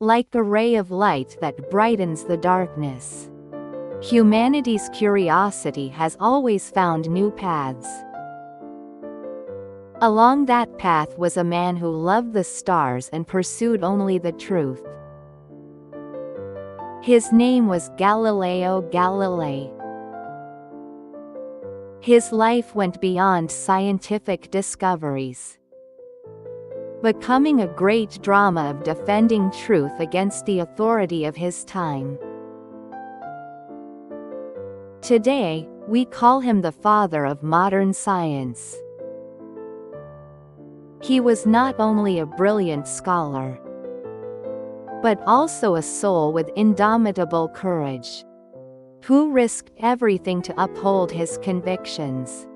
like a ray of light that brightens the darkness. Humanity's curiosity has always found new paths. Along that path was a man who loved the stars and pursued only the truth. His name was Galileo Galilei. His life went beyond scientific discoveries, becoming a great drama of defending truth against the authority of his time. Today, we call him the father of modern science. He was not only a brilliant scholar, but also a soul with indomitable courage, who risked everything to uphold his convictions.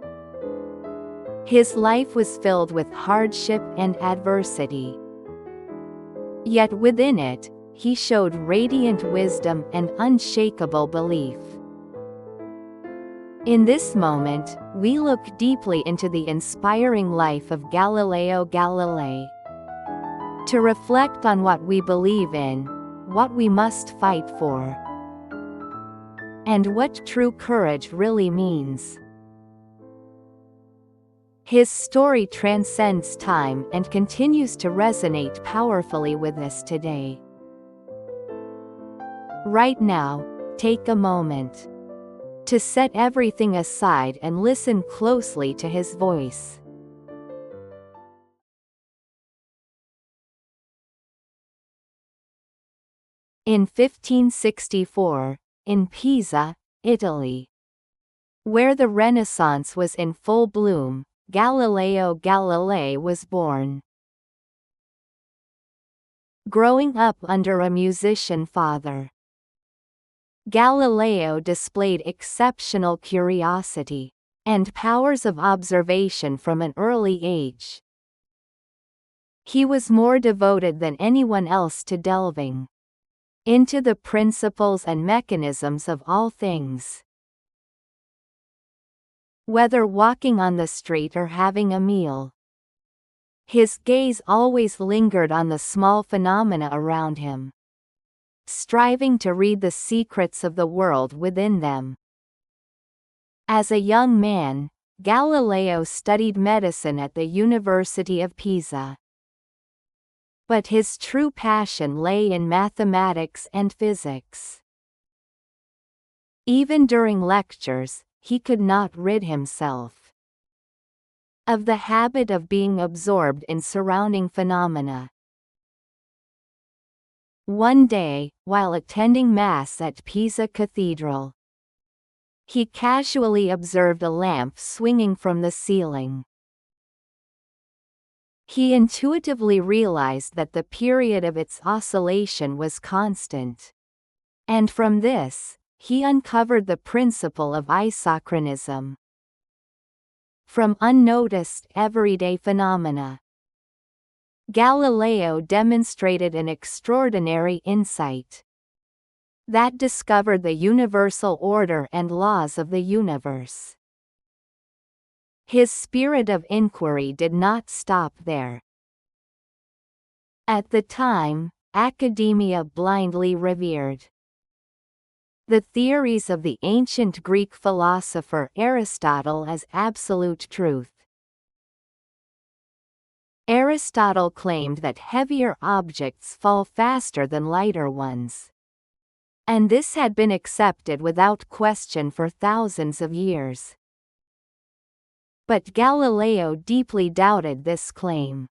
His life was filled with hardship and adversity. Yet within it, he showed radiant wisdom and unshakable belief. In this moment, we look deeply into the inspiring life of Galileo Galilei, to reflect on what we believe in, what we must fight for, and what true courage really means. His story transcends time and continues to resonate powerfully with us today. Right now, take a moment to set everything aside and listen closely to his voice. In 1564, in Pisa, Italy, where the Renaissance was in full bloom, Galileo Galilei was born. Growing up under a musician father, Galileo displayed exceptional curiosity and powers of observation from an early age. He was more devoted than anyone else to delving into the principles and mechanisms of all things. Whether walking on the street or having a meal, his gaze always lingered on the small phenomena around him, striving to read the secrets of the world within them. As a young man, Galileo studied medicine at the University of Pisa. But his true passion lay in mathematics and physics. Even during lectures, he could not rid himself of the habit of being absorbed in surrounding phenomena. One day, while attending Mass at Pisa Cathedral, he casually observed a lamp swinging from the ceiling. He intuitively realized that the period of its oscillation was constant, and from this, he uncovered the principle of isochronism. From unnoticed everyday phenomena, Galileo demonstrated an extraordinary insight that discovered the universal order and laws of the universe. His spirit of inquiry did not stop there. At the time, academia blindly revered the theories of the ancient Greek philosopher Aristotle as absolute truth. Aristotle claimed that heavier objects fall faster than lighter ones, and this had been accepted without question for thousands of years. But Galileo deeply doubted this claim.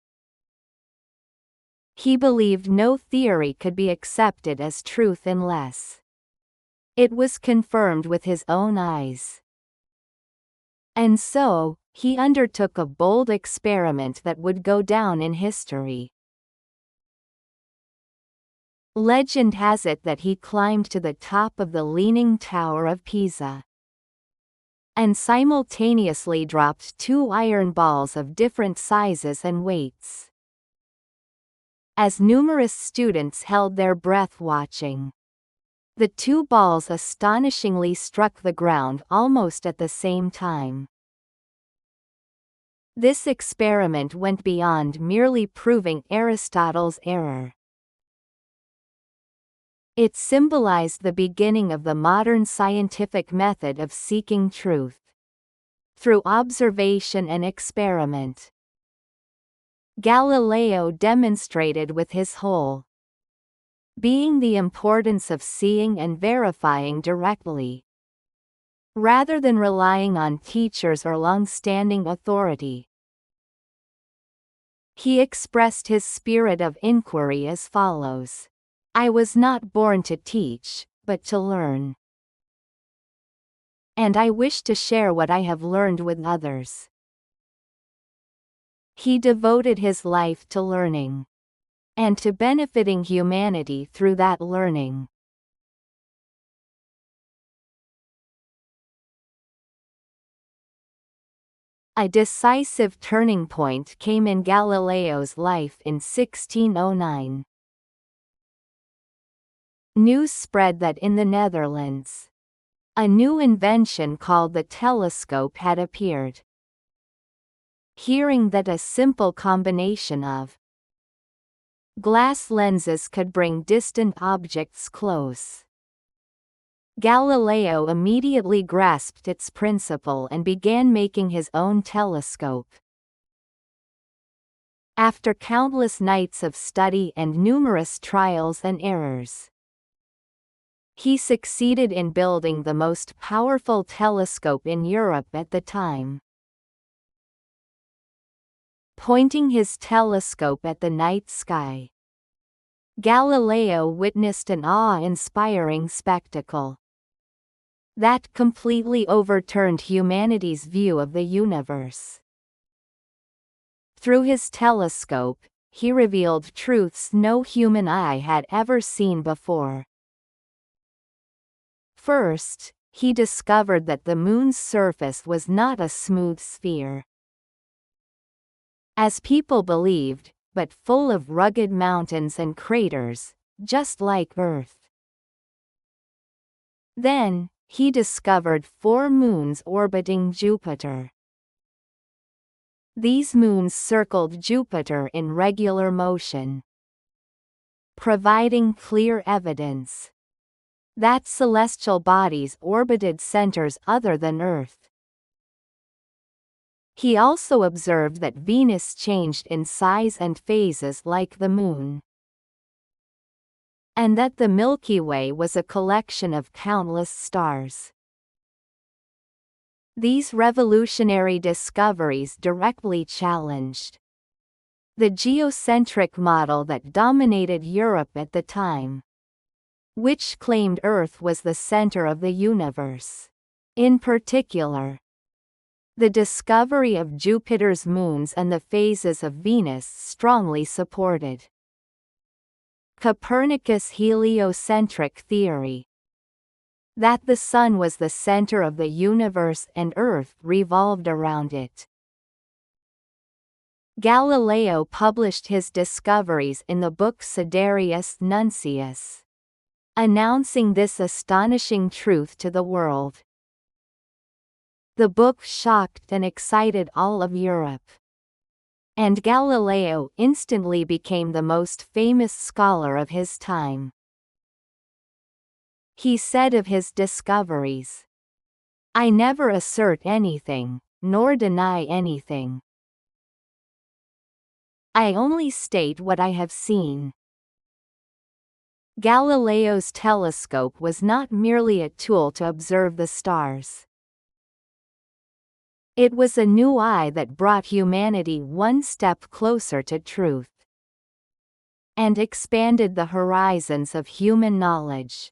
He believed no theory could be accepted as truth unless it was confirmed with his own eyes. And so, he undertook a bold experiment that would go down in history. Legend has it that he climbed to the top of the Leaning Tower of Pisa and simultaneously dropped 2 iron balls of different sizes and weights. As numerous students held their breath watching, the 2 balls astonishingly struck the ground almost at the same time. This experiment went beyond merely proving Aristotle's error. It symbolized the beginning of the modern scientific method of seeking truth through observation and experiment. Galileo demonstrated with his whole being the importance of seeing and verifying directly, rather than relying on teachers or long-standing authority. He expressed his spirit of inquiry as follows: "I was not born to teach, but to learn. And I wish to share what I have learned with others." He devoted his life to learning, and to benefiting humanity through that learning. A decisive turning point came in Galileo's life in 1609. News spread that in the Netherlands, a new invention called the telescope had appeared. Hearing that a simple combination of glass lenses could bring distant objects close, Galileo immediately grasped its principle and began making his own telescope. After countless nights of study and numerous trials and errors, he succeeded in building the most powerful telescope in Europe at the time. Pointing his telescope at the night sky, Galileo witnessed an awe-inspiring spectacle that completely overturned humanity's view of the universe. Through his telescope, he revealed truths no human eye had ever seen before. First, he discovered that the moon's surface was not a smooth sphere, as people believed, but full of rugged mountains and craters, just like Earth. Then, he discovered 4 moons orbiting Jupiter. These moons circled Jupiter in regular motion, providing clear evidence that celestial bodies orbited centers other than Earth. He also observed that Venus changed in size and phases like the Moon, and that the Milky Way was a collection of countless stars. These revolutionary discoveries directly challenged the geocentric model that dominated Europe at the time, which claimed Earth was the center of the universe. In particular, the discovery of Jupiter's moons and the phases of Venus strongly supported Copernicus' heliocentric theory, that the Sun was the center of the universe and Earth revolved around it. Galileo published his discoveries in the book Sidereus Nuncius, announcing this astonishing truth to the world. The book shocked and excited all of Europe, and Galileo instantly became the most famous scholar of his time. He said of his discoveries, "I never assert anything, nor deny anything. I only state what I have seen." Galileo's telescope was not merely a tool to observe the stars. It was a new eye that brought humanity one step closer to truth, and expanded the horizons of human knowledge.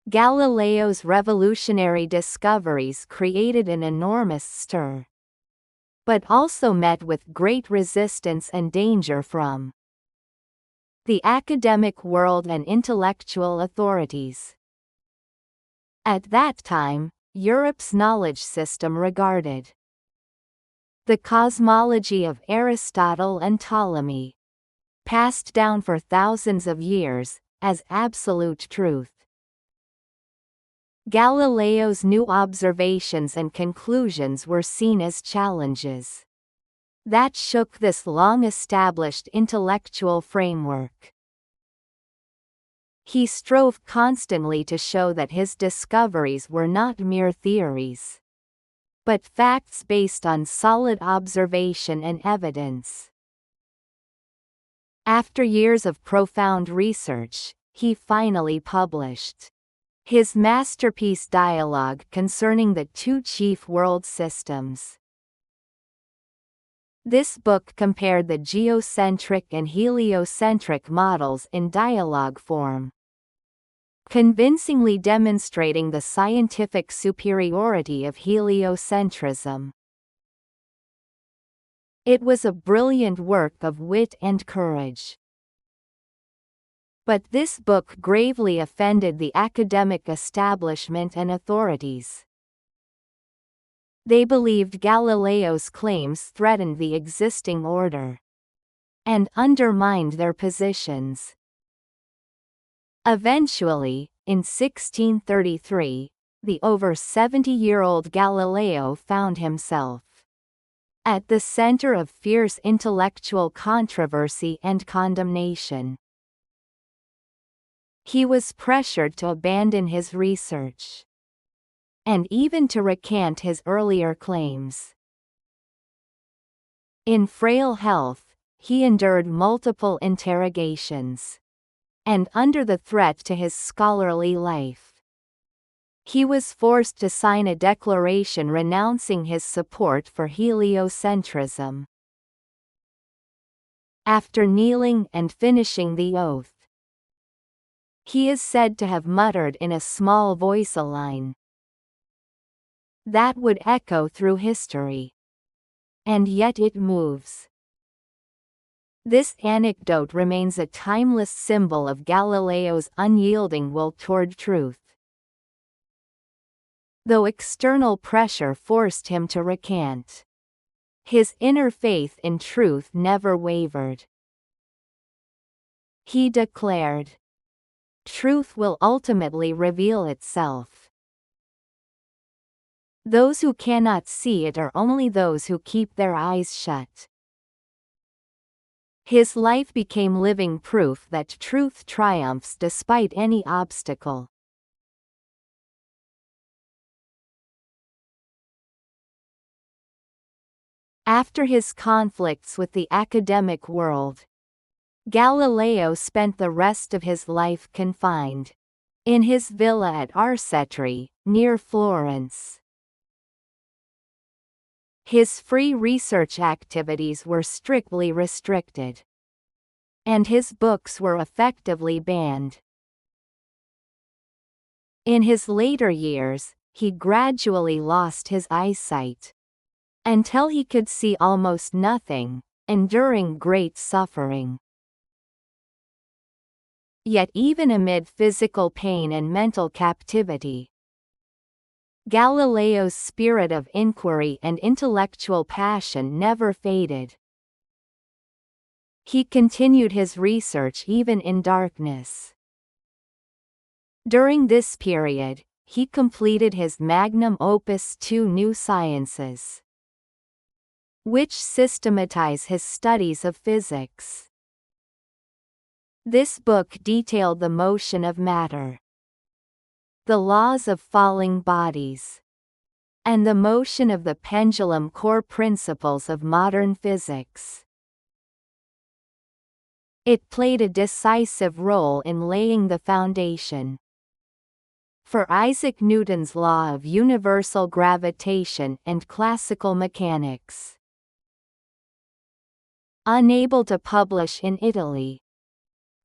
Galileo's revolutionary discoveries created an enormous stir, but also met with great resistance and danger from the academic world and intellectual authorities. At that time, Europe's knowledge system regarded the cosmology of Aristotle and Ptolemy, passed down for thousands of years, as absolute truth. Galileo's new observations and conclusions were seen as challenges that shook this long-established intellectual framework. He strove constantly to show that his discoveries were not mere theories, but facts based on solid observation and evidence. After years of profound research, he finally published his masterpiece dialogue concerning the two chief world systems. This book compared the geocentric and heliocentric models in dialogue form, convincingly demonstrating the scientific superiority of heliocentrism. It was a brilliant work of wit and courage. But this book gravely offended the academic establishment and authorities. They believed Galileo's claims threatened the existing order and undermined their positions. Eventually, in 1633, the over 70-year-old Galileo found himself at the center of fierce intellectual controversy and condemnation. He was pressured to abandon his research and even to recant his earlier claims. In frail health, he endured multiple interrogations, and under the threat to his scholarly life, he was forced to sign a declaration renouncing his support for heliocentrism. After kneeling and finishing the oath, he is said to have muttered in a small voice a line that would echo through history. And yet it moves. This anecdote remains a timeless symbol of Galileo's unyielding will toward truth, though external pressure forced him to recant. His inner faith in truth never wavered. He declared, "Truth will ultimately reveal itself. Those who cannot see it are only those who keep their eyes shut." His life became living proof that truth triumphs despite any obstacle. After his conflicts with the academic world, Galileo spent the rest of his life confined in his villa at Arcetri, near Florence. His free research activities were strictly restricted, and his books were effectively banned. In his later years, he gradually lost his eyesight, until he could see almost nothing, enduring great suffering. Yet even amid physical pain and mental captivity, Galileo's spirit of inquiry and intellectual passion never faded. He continued his research even in darkness. During this period, he completed his magnum opus Two New Sciences, which systematize his studies of physics. This book detailed the motion of matter, the laws of falling bodies, and the motion of the pendulum, core principles of modern physics. It played a decisive role in laying the foundation for Isaac Newton's law of universal gravitation and classical mechanics. Unable to publish in Italy,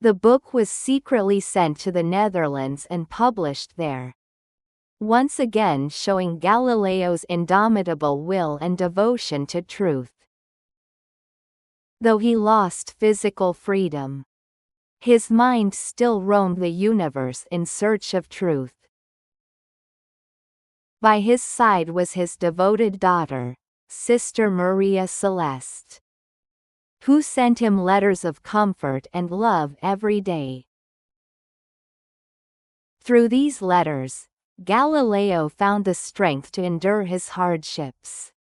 the book was secretly sent to the Netherlands and published there, once again showing Galileo's indomitable will and devotion to truth. Though he lost physical freedom, his mind still roamed the universe in search of truth. By his side was his devoted daughter, Sister Maria Celeste, who sent him letters of comfort and love every day. Through these letters, Galileo found the strength to endure his hardships.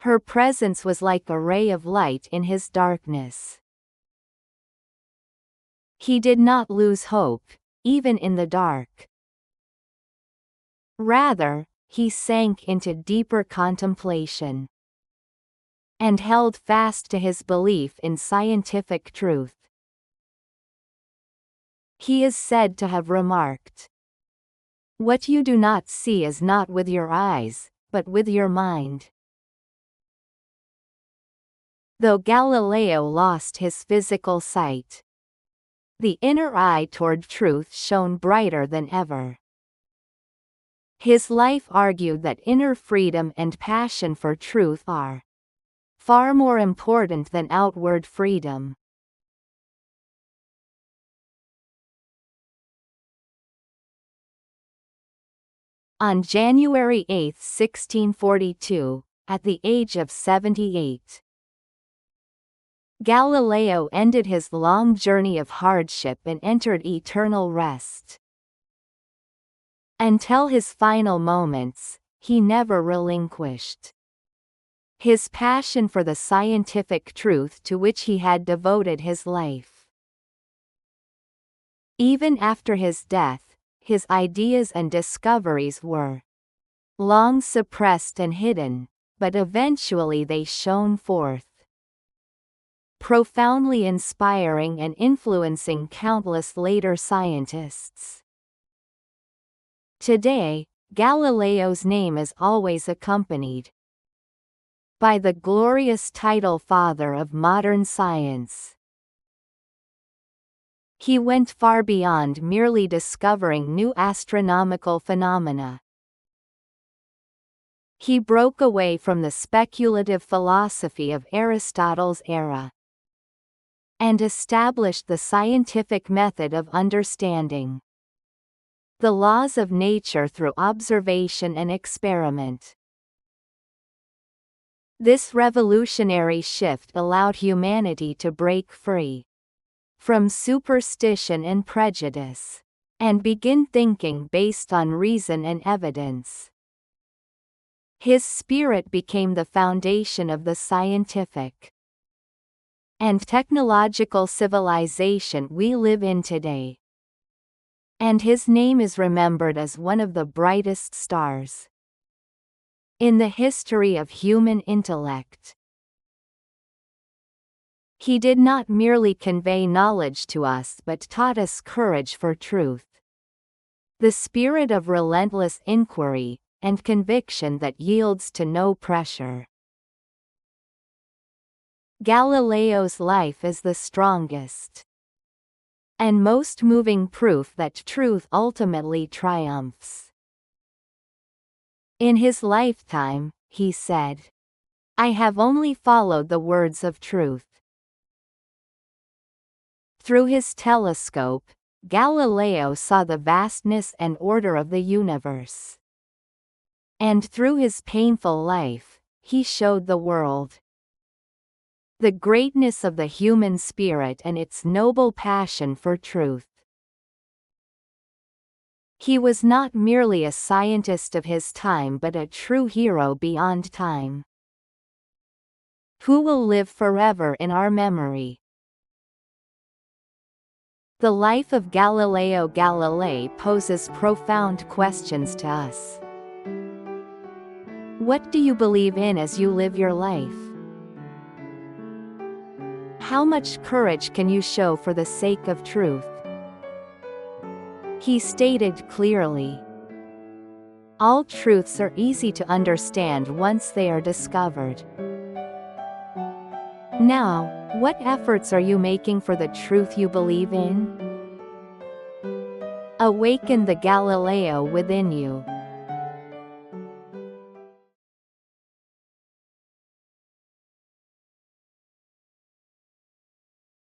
Her presence was like a ray of light in his darkness. He did not lose hope, even in the dark. Rather, he sank into deeper contemplation and held fast to his belief in scientific truth. He is said to have remarked, "What you do not see is not with your eyes, but with your mind." Though Galileo lost his physical sight, the inner eye toward truth shone brighter than ever. His life argued that inner freedom and passion for truth are far more important than outward freedom. On January 8, 1642, at the age of 78, Galileo ended his long journey of hardship and entered eternal rest. Until his final moments, he never relinquished his passion for the scientific truth to which he had devoted his life. Even after his death, his ideas and discoveries were long suppressed and hidden, but eventually they shone forth, profoundly inspiring and influencing countless later scientists. Today, Galileo's name is always accompanied by the glorious title Father of Modern Science. He went far beyond merely discovering new astronomical phenomena. He broke away from the speculative philosophy of Aristotle's era and established the scientific method of understanding the laws of nature through observation and experiment. This revolutionary shift allowed humanity to break free from superstition and prejudice and begin thinking based on reason and evidence. His spirit became the foundation of the scientific and technological civilization we live in today. And his name is remembered as one of the brightest stars in the history of human intellect. He did not merely convey knowledge to us but taught us courage for truth, the spirit of relentless inquiry, and conviction that yields to no pressure. Galileo's life is the strongest and most moving proof that truth ultimately triumphs. In his lifetime, he said, "I have only followed the words of truth." Through his telescope, Galileo saw the vastness and order of the universe. And through his painful life, he showed the world the greatness of the human spirit and its noble passion for truth. He was not merely a scientist of his time but a true hero beyond time, who will live forever in our memory. The life of Galileo Galilei poses profound questions to us. What do you believe in as you live your life? How much courage can you show for the sake of truth? He stated clearly, "All truths are easy to understand once they are discovered." Now, what efforts are you making for the truth you believe in? Awaken the Galileo within you.